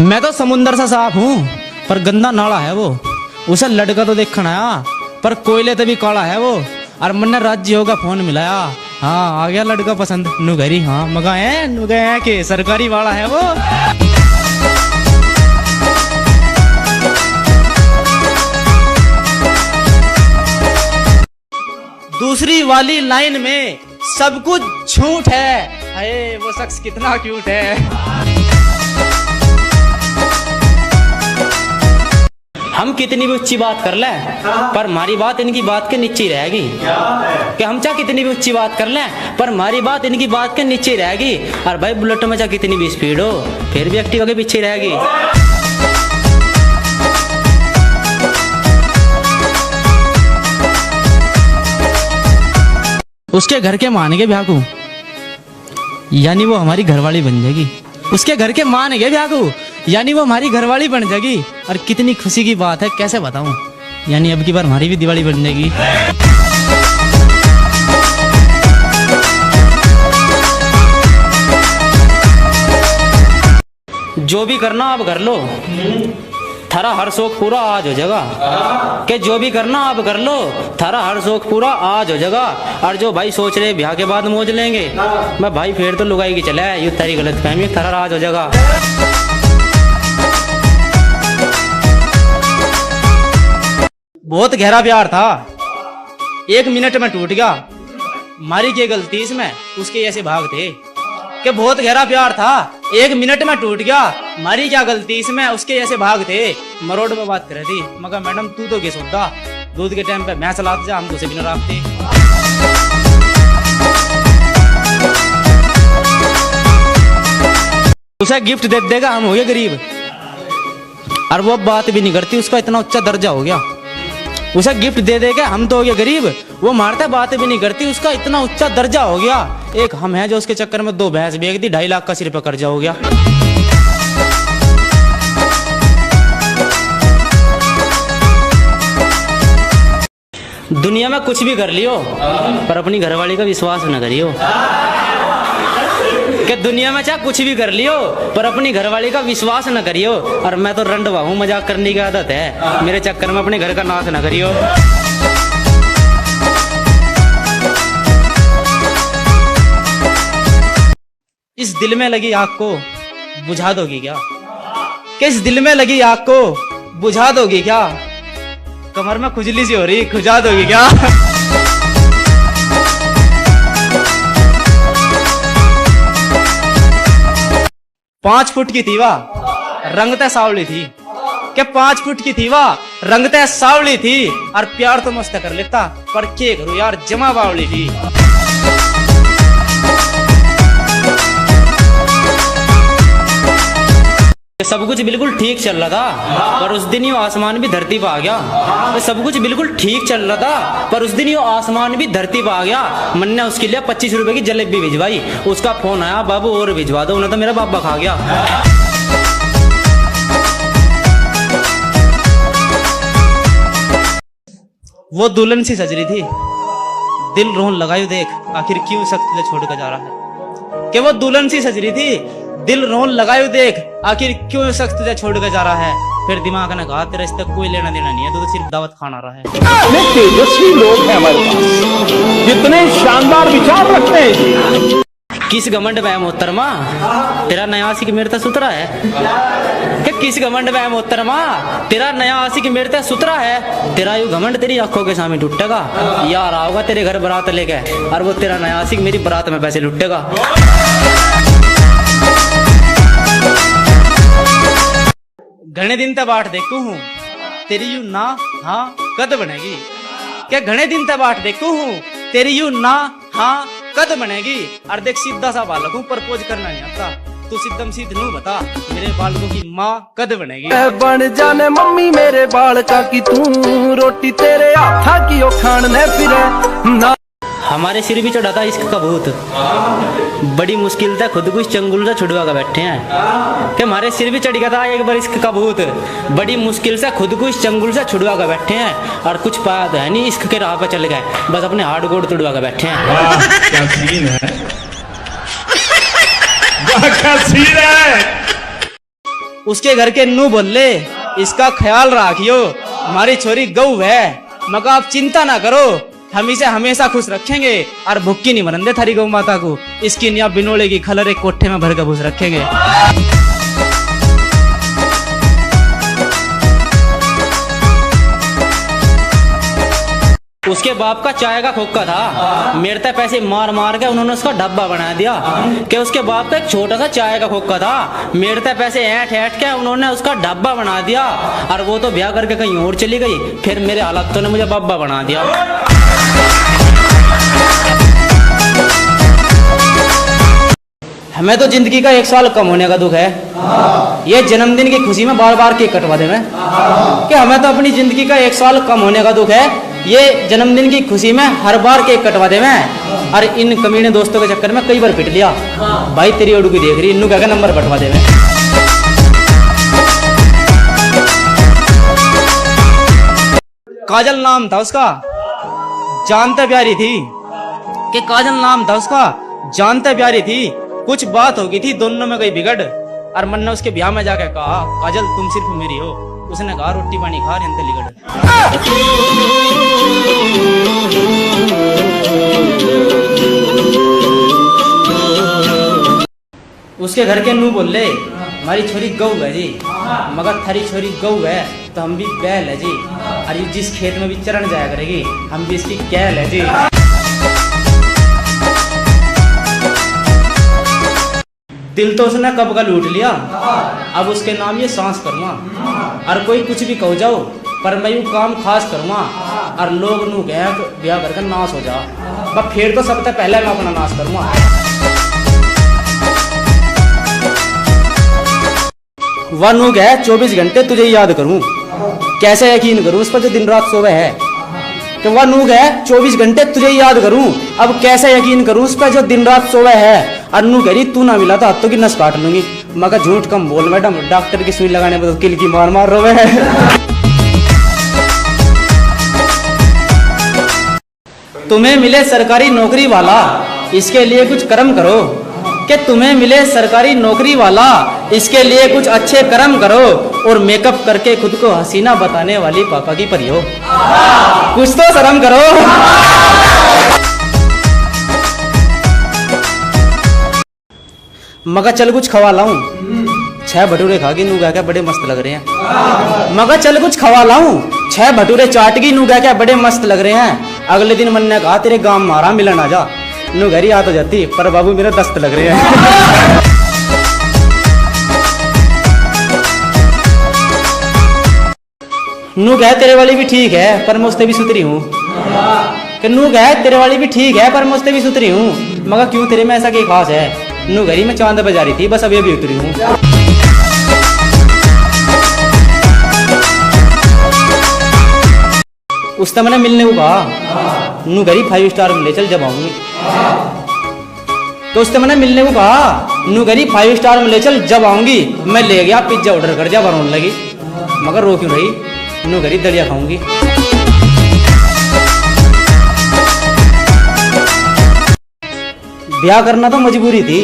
मैं तो समुंदर सा साफ हूँ पर गंदा नाला है वो। उसे लड़का तो देखना आया पर कोयले तो भी काला है वो। और मन राज्य होगा फोन मिलाया, हाँ आ गया लड़का पसंद नुगरी, हाँ नुगाए के सरकारी वाला है वो। दूसरी वाली लाइन में सब कुछ झूठ है, अरे वो शख्स कितना क्यूट है। हम कितनी भी ऊंची बात कर लें पर हमारी बात इनकी बात के नीचे रहेगी। कि हम चाहे कितनी भी ऊंची बात कर लें पर हमारी बात इनकी बात के नीचे रहेगी। और भाई बुलेट में चाहे कितनी भी स्पीड हो फिर भी एक्टिवा के पीछे रहेगी। उसके घर के मान के ब्याह को यानी वो हमारी घरवाली बन जाएगी। उसके घर के मान के ब्याह को यानी वो हमारी घरवाली बन जाएगी। और कितनी खुशी की बात है कैसे बताऊं, यानी अब की बार हमारी भी दिवाली बन जाएगी। जो भी करना आप कर लो, थारा हर शौक पूरा आज हो जाएगा। कि जो भी करना आप कर लो, थारा हर शौक पूरा आज हो जाएगा। और जो भाई सोच रहे ब्याह के बाद मौज लेंगे, मैं भाई फिर तो लुगाई की चला है, ये तारी गलत फहमी, थारा आज हो जाएगा। बहुत गहरा प्यार था, 1 मिनट में टूट गया, मारी के गलती इसमें उसके ऐसे भाग थे। कि बहुत गहरा प्यार था, 1 मिनट में टूट गया, मारी क्या गलती इसमें उसके ऐसे भाग थे। मरोड़ में बात कर रही थी, मगर मैडम तू तो किस होता, दूध के टाइम पे भैंस लाते जा, हम तो से बिना राखते। उसे गिफ्ट दे देगा, हम हो गए गरीब। और वो बात भी नहीं करती, उसका इतना उच्चा दर्जा हो गया। उसे गिफ्ट दे देगा, हम तो हो गए गरीब, वो मारता बात भी नहीं करती, उसका इतना उच्चा दर्जा हो गया। एक हम हैं जो उसके चक्कर में 2 भैंस बेच दी, 2.5 लाख का सिर पे कर्जा हो गया। दुनिया में कुछ भी कर लियो पर अपनी घरवाली का विश्वास न करियो। कि दुनिया में चाहे कुछ भी कर लियो पर अपनी घरवाली का विश्वास न करियो। और मैं तो रंडवा हूँ, मजाक करने की आदत है, मेरे चक्कर में अपने घर का नाश न करियो। इस दिल में लगी आग को बुझा दोगी क्या? किस दिल में लगी आग को बुझा दोगी क्या? कमर में खुजली सी हो रही, खुजा दोगी क्या? 5 फुट की थी वाह, रंगते सावली थी। क्या 5 फुट की थी वाह, रंगते सावली थी। और प्यार तो मस्त कर लेता पर क्या करूं यार, जमा बावली थी। सब कुछ बिल्कुल ठीक चल रहा था पर उस दिन ये आसमान भी धरती पर आ गया। सब कुछ बिल्कुल ठीक चल रहा था पर उस दिन ये आसमान भी धरती पर आ गया। मन ने उसके लिए 25 रुपए की जलेबी भिजवाई, उसका फोन आया, बाबू और भिजवा दो, उन्हें तो मेरा बाबा खा गया। वो दुल्हन सी सज रही थी, दिल रोन लगायो देख, आखिर क्यों सख्त छोड़ कर जा रहा है। कि वो दुल्हन सी सज रही थी, दिल रोन लगायो देख, आखिर क्यों शख्स तुझे छोड़ कर जा रहा है। फिर दिमाग ने कहा तेरा इससे कोई लेना देना नहीं है, तो सिर्फ दावत खाना रहा है। इतने तेजस्वी लोग हैं हमारे पास, कितने शानदार विचार रखते हैं। किस घमंड में मोहतरमा तेरा नया आशिक मेरे तक सुतरा है। कि किस घमंड में मोहतरमा तेरा नया आशिक मेरे तक सुतरा है। तेरा यू घमंड तेरी आंखों के सामने टूटेगा, यार आओगा तेरे घर बारात लेके और वो तेरा नया आशिक मेरी बारात में पैसे लुटेगा। घने दिन तक बाट देखू हूँ तेरी यू ना हाँ कद बनेगी। क्या घने दिन तक बाट देखू हूँ तेरी यू ना हाँ कद बनेगी। और देख सीधा सा बालक हूँ, प्रपोज करना नहीं आता, तू सिद्धम सीध नू बता मेरे बालकों की माँ कद बनेगी। बन जाने मम्मी मेरे बालका की, तू रोटी तेरे हाथा की ओ खाने फिरे ना। हमारे सिर भी चढ़ा था इश्क का भूत, बड़ी मुश्किल था खुद को इस चंगुल से छुड़वा कर बैठे हैं। कि हमारे सिर भी चढ़ गया था एक बार इश्क का भूत, बड़ी मुश्किल से खुद को इस चंगुल से छुड़वा कर बैठे हैं। और कुछ पाया तो है नहीं, इश्क के राह पे चले गए, बस अपने हार्ड कोड तोड़वा कर बैठे हैं। क्या सीन है, क्या सीन है। उसके घर के नू बोले इसका ख्याल रखियो, हमारी छोरी गऊ है, मगर आप चिंता ना करो, हम इसे हमेशा खुश रखेंगे और भुक्की नहीं मरन दे थारी गौ माता को। इसकी निया बिनोले की खलर एक कोठे में भर कर भूस रखेंगे। उसके बाप का चाय का खोखा था, मेरे तक पैसे मार मार के उन्होंने उसका डब्बा बना दिया। कि उसके बाप का एक छोटा सा चाय का खोखा था, मेरे तक पैसे ऐठ ऐठ के उन्होंने उसका डब्बा बना दिया, और वो तो ब्याह करके कहीं और चली गई, फिर मेरे हालातों ने मुझे बब्बा बना दिया। हमें तो जिंदगी का 1 साल कम होने का दुख है, ये जन्मदिन की खुशी में बार बार केक कटवा दे मैं, कि हमें तो अपनी जिंदगी का 1 साल कम होने का दुख है, ये जन्मदिन की खुशी में हर बार केक कटवा दे मैं। और इन कमीने दोस्तों के चक्कर में कई बार पिट लिया, भाई तेरी उड़की देख रही, इन्नू क्या नंबर बटवा दे मैं। काजल नाम था उसका, जानते प्यारी थी, कि काजल नाम था उसका, जानते प्यारी थी। कुछ बात हो गई थी दोनों में, गई बिगड़, और मन ने उसके ब्याह में जाके कहा काजल तुम सिर्फ मेरी हो। उसने कहा रोटी पानी खा रहे लिगड़। उसके घर के नू बोले हमारी छोरी गऊ है जी, मगर थारी छोरी गऊ है तो हम भी बैल है जी, और जिस खेत में भी चरण जाया करेगी हम भी इसकी कैल है जी। दिल तो उसने कब का लूट लिया, अब उसके नाम ये सांस करूँगा, और कोई कुछ भी कहो जाओ पर मैं यूँ काम खास करूँगा, और लोग नू गया ब्याह करके नाश हो जा, बस फिर तो सबसे पहले मैं अपना नाश करूँगा। वह नू गया 24 घंटे तुझे याद करूँ, कैसे यकीन करूँ उस पर जो दिन रात सोवे है। कि वह नू गया 24 घंटे तुझे याद करूं, अब कैसे यकीन करूं उस पर जो दिन रात सोवे है। और नू कह रही तू ना मिला तो हाथों की नस काट लूंगी। मगर झूठ कम बोल मैडम, डॉक्टर की सुई लगाने पर तो किल की मार मार रोवे है। तुम्हें मिले सरकारी नौकरी वाला इसके लिए कुछ कर्म करो, कि तुम्हें मिले सरकारी नौकरी वाला इसके लिए कुछ अच्छे कर्म करो, और मेकअप करके खुद को हसीना बताने वाली पापा की परी हो, कुछ तो शर्म करो। मगर चल कुछ खवा लाऊं, 6 भटूरे खा के नू क्या बड़े मस्त लग रहे हैं। मगर चल कुछ खवा लाऊं, 6 भटूरे चाट की नू क्या बड़े मस्त लग रहे हैं। अगले दिन मन ने कहा तेरे गांव मारा मिलन आ जा, नू घर ही आ तो जाती पर बाबू मेरे दस्त लग रहे हैं। नू कहे तेरे वाली भी ठीक है पर मैं उससे भी सुतरी हूँ, कि नू कहे तेरे वाली भी ठीक है पर मैं उससे भी सुतरी हूँ। मगर क्यों तेरे में ऐसा क्या खास है, नू घरी में चांद बजा रही थी बस अभी अभी उतरी हूँ। उससे मैंने मिलने को कहा, नू घरी 5 स्टार में ले चल जब आऊंगी। तो उससे मैंने मिलने को कहा, नू घरी 5 स्टार में ले चल जब आऊंगी। मैं ले गया पिज्जा ऑर्डर कर जा, रोने लगी मगर रो क्यों रही, नू घरी दलिया खाऊंगी। ब्याह करना तो मजबूरी थी,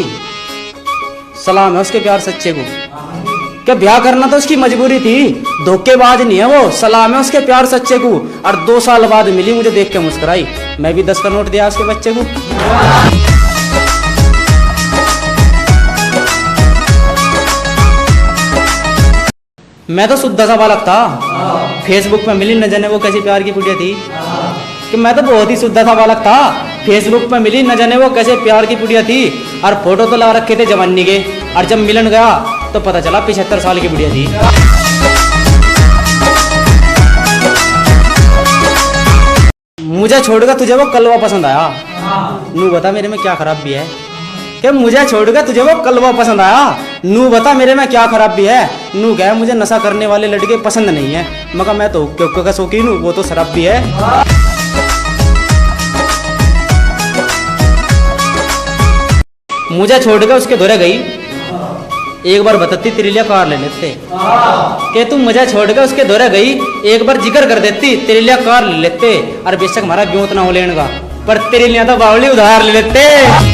सलाम है उसके प्यार सच्चे को, क्या ब्याह करना तो उसकी मजबूरी थी, धोखेबाज नहीं है वो, सलाम है उसके प्यार सच्चे को। और 2 साल बाद मिली मुझे देख के मुस्कुराई, मैं भी 10 का नोट दिया उसके बच्चे को। मैं तो शुद्ध सा बालक था, फेसबुक पे मिली न जाने वो कैसी प्यार की पुड़िया थी, कि मैं तो बहुत ही शुद्ध सा बालक था, फेसबुक पे मिली न जाने वो कैसे प्यार की पुड़िया थी। और फोटो तो लगा रखे थे जवानी के, और जब मिलन गया तो पता चला 75 साल की बुढ़िया थी। मुझे छोड़कर तुझे वो कलवा पसंद आया, नू बता मेरे में क्या खराबी है, कि मुझे छोड़कर तुझे वो कलवा पसंद आया, नू बता मेरे में क्या खराबी है। नू कहे मुझे नशा करने वाले लड़के पसंद नहीं है, मगर मैं तो हुक्के का शौकीन हूँ, वो तो शराब भी है। मुझे छोड़कर उसके धोरे गई, एक बार बताती तेरे लिए कार ले लेते, कि तू मुझे छोड़कर उसके धोरे गई, एक बार जिक्र कर देती तेरे लिए कार ले लेते। और बेशक हमारा ब्योत ना हो लेने का, पर तेरे लिए तो बावली उधार ले लेते।